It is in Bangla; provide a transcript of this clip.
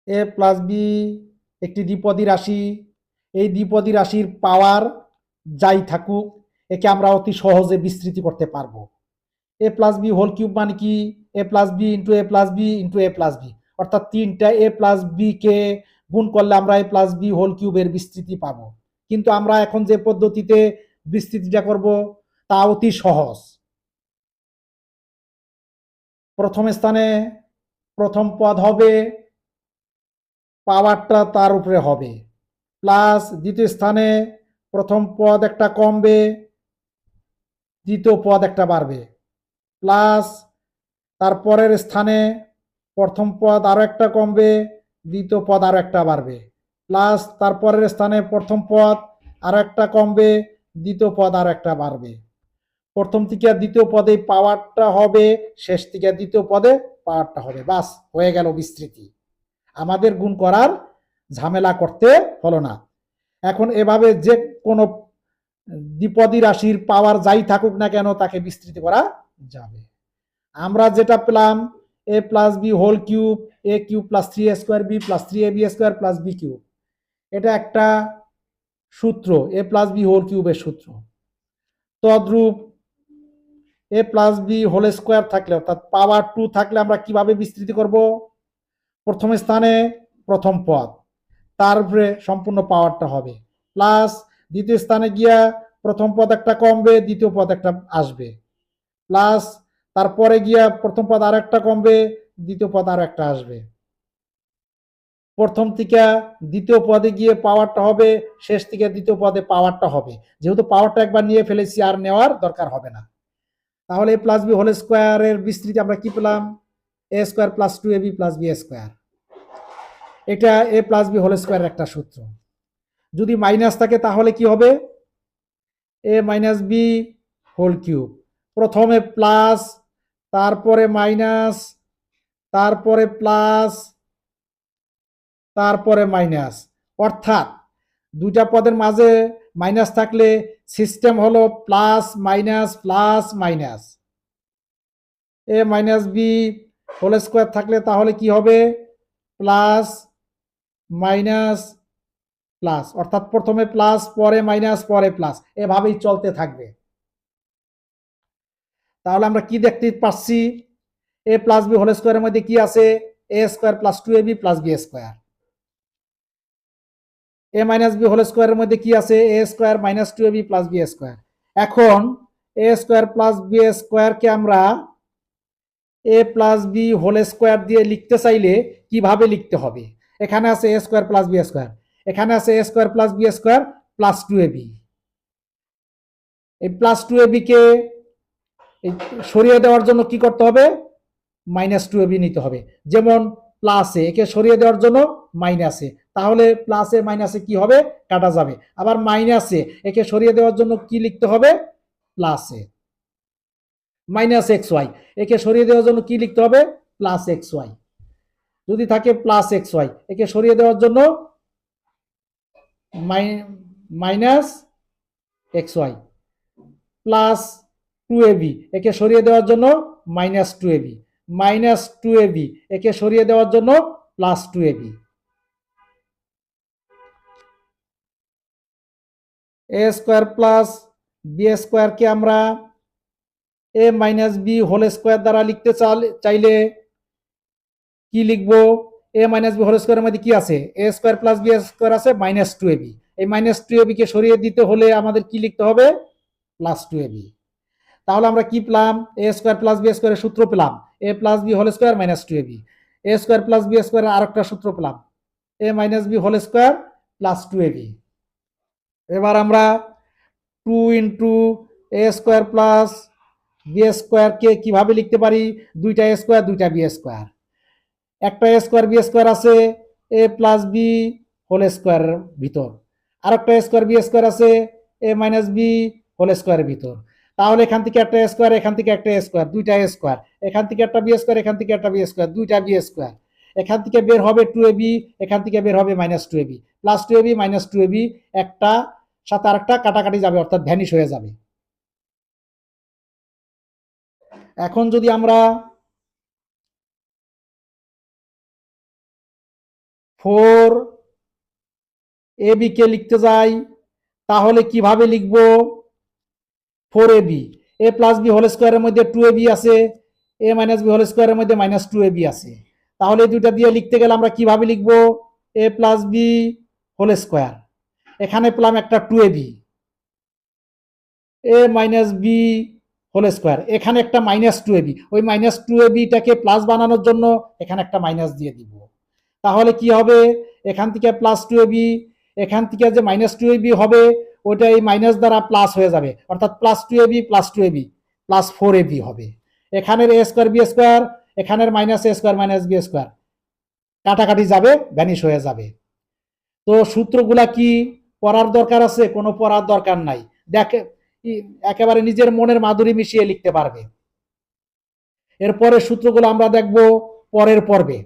এ প্লাস বি একটি দ্বিপদী রাশি। এই দ্বিপদী রাশির পাওয়ার যাই থাকুক, একে আমরা অতি সহজে বিস্তৃতি করতে পারবো। এ প্লাস বি হোল কিউব মানে কি? এ প্লাস বি ইন্টু এ প্লাস বি ইন্টু এ প্লাস বি, অর্থাৎ তিনটা এ প্লাস বি কে গুণ করলে আমরা এ প্লাস বি হোল কিউবের বিস্তৃতি পাবো। কিন্তু আমরা এখন যে পদ্ধতিতে বিস্তৃতিটা করব তা অতি সহজ। প্রথম স্থানে প্রথম পদ হবে, পাওয়ারটা তার উপরে হবে, প্লাস দ্বিতীয় স্থানে প্রথম পদ একটা কমবে, দ্বিতীয় পদ একটা বাড়বে, প্লাস তারপরের স্থানে প্রথম পদ আরো একটা কমবে, দ্বিতীয় পদ আরো একটা বাড়বে, প্লাস তারপরের স্থানে প্রথম পদ আরো একটা কমবে, দ্বিতীয় পদ আরো একটা বাড়বে। প্রথম থেকে দ্বিতীয় পদে পাওয়ারটা হবে, শেষ থেকে দ্বিতীয় পদে পাওয়ারটা হবে। বাস হয়ে গেল বিস্তৃতি। আমাদের গুণ করার ঝামেলা করতে হলো না। এখন এভাবে যে কোনো দ্বিপদী রাশির পাওয়ার যাই থাকুক না কেন তাকে বিস্তৃত করা যাবে। আমরা যেটা পেলাম এ plus B whole cube, A cube plus three A square B plus three A B square plus B cube, এটা একটা সূত্র, এ প্লাস বি হোল কিউবের সূত্র। তদ্রূপ এ প্লাস বি হোল স্কোয়ার থাকলে অর্থাৎ পাওয়ার টু থাকলে আমরা কিভাবে বিস্তৃতি করব? প্রথম স্থানে প্রথম পদ, তার উপরে সম্পূর্ণ পাওয়ারটা হবে, প্লাস দ্বিতীয় স্থানে গিয়া প্রথম পদ একটা কমবে, দ্বিতীয় পদ একটা আসবে, প্লাস তারপরে গিয়া প্রথম পদ আর একটা কমবে, দ্বিতীয় পদ আর একটা আসবে। প্রথম থেকে দ্বিতীয় পদে গিয়ে পাওয়ারটা হবে, শেষ থেকে দ্বিতীয় পদে পাওয়ারটা হবে। যেহেতু পাওয়ারটা একবার নিয়ে ফেলেছি আর নেওয়ার দরকার হবে না। তাহলে এ প্লাস বি হোল স্কোয়ারের বিস্তৃতি আমরা কি পেলাম? এ স্কোয়ার প্লাস টু এ বি প্লাস বি স্কোয়ার। এটা এ প্লাস বি হোল স্কোয়ারের একটা সূত্র। যদি মাইনাস থাকে তাহলে কি হবে? এ মাইনাস বি হোল কিউব, প্রথমে প্লাস, তারপরে মাইনাস, তারপরে প্লাস, তারপরে মাইনাস। অর্থাৎ দুইটা পদের মাঝে মাইনাস থাকলে সিস্টেম হলো প্লাস মাইনাস প্লাস মাইনাস। এ মাইনাস বি হোল স্কোয়ার থাকলে তাহলে কি হবে? প্লাস মাইনাস প্লাস, অর্থাৎ প্রথমে প্লাস পরে মাইনাস পরে প্লাস, এভাবেই চলতে থাকবে। তাহলে আমরা কি দেখতে পাচ্ছি? এ প্লাস বি হোল স্কোয়ারের মধ্যে কি আছে? A square plus two A B plus B square. A minus B whole স্কোয়ারের মধ্যে কি আছে? A square minus two A B plus B square. এখন এ স্কোয়ার প্লাস বি স্কোয়ারকে আমরা A plus B whole square দিয়ে লিখতে চাইলে কিভাবে লিখতে হবে? এখানে আছে A square plus B square, এখানে আছে A square plus B square plus two A B. এই প্লাস টু এ বি কে সরিয়ে দেওয়ার জন্য কি করতে হবে? মাইনাস টু এ বি নিতে হবে। যেমন প্লাসে একে সরিয়ে দেওয়ার জন্য মাইনাসে, তাহলে প্লাসে মাইনাসে কি হবে? কাটা যাবে। আবার মাইনাসে একে সরিয়ে দেওয়ার জন্য কি লিখতে হবে? প্লাসে। মাইনাস এক্স ওয়াই একে সরিয়ে দেওয়ার জন্য কি লিখতে হবে? Plus x y. যদি থাকে প্লাস এক্স ওয়াই একে সরিয়ে দেওয়ার জন্য minus x y, plus two এ বি একে সরিয়ে দেওয়ার জন্য মাইনাস টু এ বি, মাইনাস টু এ বি একে সরিয়ে দেওয়ার জন্য plus two A b. A square plus B স্কোয়ারকে আমরা a minus B whole square দ্বারা লিখতে চাইলে কি লিখবো? এ মাইনাস বি হোল স্কোয়ারের মধ্যে কি আছে? A square plus B square আছে মাইনাস টু এ বি। এই মাইনাস টু এ বি কে সরিয়ে দিতে হলে আমাদের কি লিখতে হবে? Plus two A B. তাহলে আমরা কি পেলাম? এ স্কোয়ার প্লাস বি স্কোয়ারের সূত্র পেলাম এ plus B whole square minus two A b. A square plus b স্কোয়ারের আরেকটা সূত্র পেলাম a minus B whole square plus two A b. এবার আমরা two into a square plus B স্কোয়ারকে কিভাবে লিখতে পারি? দুইটা এ স্কোয়ার দুইটা বি স্কোয়ার, একটা এ স্কোয়ার বি স্কোয়ার আছে এ প্লাস বি হোল স্কোয়ারের ভিতর, আর একটা স্কোয়ার বি স্কোয়ার আছে এ মাইনাস বি হোল স্কোয়ারের ভিতর। তাহলে এখান থেকে একটা স্কোয়ার, এখান থেকে একটা স্কোয়ার, দুইটা স্কোয়ার, এখান থেকে একটা বি স্কোয়ার, এখান থেকে একটা বি স্কোয়ার, দুইটা বি স্কোয়ার। এখান থেকে বের হবে টু এ বি, এখান থেকে বের হবে minus two A B, plus two A b minus two A B, একটা সাথে আরেকটা কাটাকাটি যাবে অর্থাৎ ভ্যানিশ হয়ে যাবে। এখন যদি আমরা ফোর এ বি কে লিখতে যাই তাহলে কিভাবে লিখব? ফোর এ বি, এ প্লাস বি হোল স্কোয়ারের মধ্যে টু এ বি আছে, এ মাইনাস বি হোল স্কোয়ারের মধ্যে মাইনাস টু এ বি আছে, তাহলে এই দুইটা দিয়ে লিখতে গেলে আমরা কিভাবে লিখব? এ প্লাস বি হোল স্কোয়ার, এখানে পেলাম একটা টু এ বি, এ মাইনাস বি হোল স্কোয়ার, এখানে একটা মাইনাস টু এ বি, ওই মাইনাস টু এ বিটাকে প্লাস বানানোর জন্য এখানে একটা মাইনাস দিয়ে দিব। তাহলে কি হবে? এখান থেকে প্লাস টু এ বি, এখান থেকে যে মাইনাস টু এ বি হবে ওইটা এই মাইনাস দ্বারা প্লাস হয়ে যাবে, অর্থাৎ plus two A B plus two A B plus four A B হবে। এখানের এ স্কোয়ার বি স্কোয়ার, এখানের মাইনাস এ স্কোয়ার মাইনাস বি স্কোয়ার কাটাকাটি যাবে, ভ্যানিশ হয়ে যাবে। তো সূত্রগুলা কি পড়ার দরকার আছে? কোনো পড়ার দরকার নাই, দেখে একেবারে নিজের মনের মাধুরী মিশিয়ে লিখতে পারবে। এরপরে সূত্রগুলো আমরা দেখব পরের পর্বে।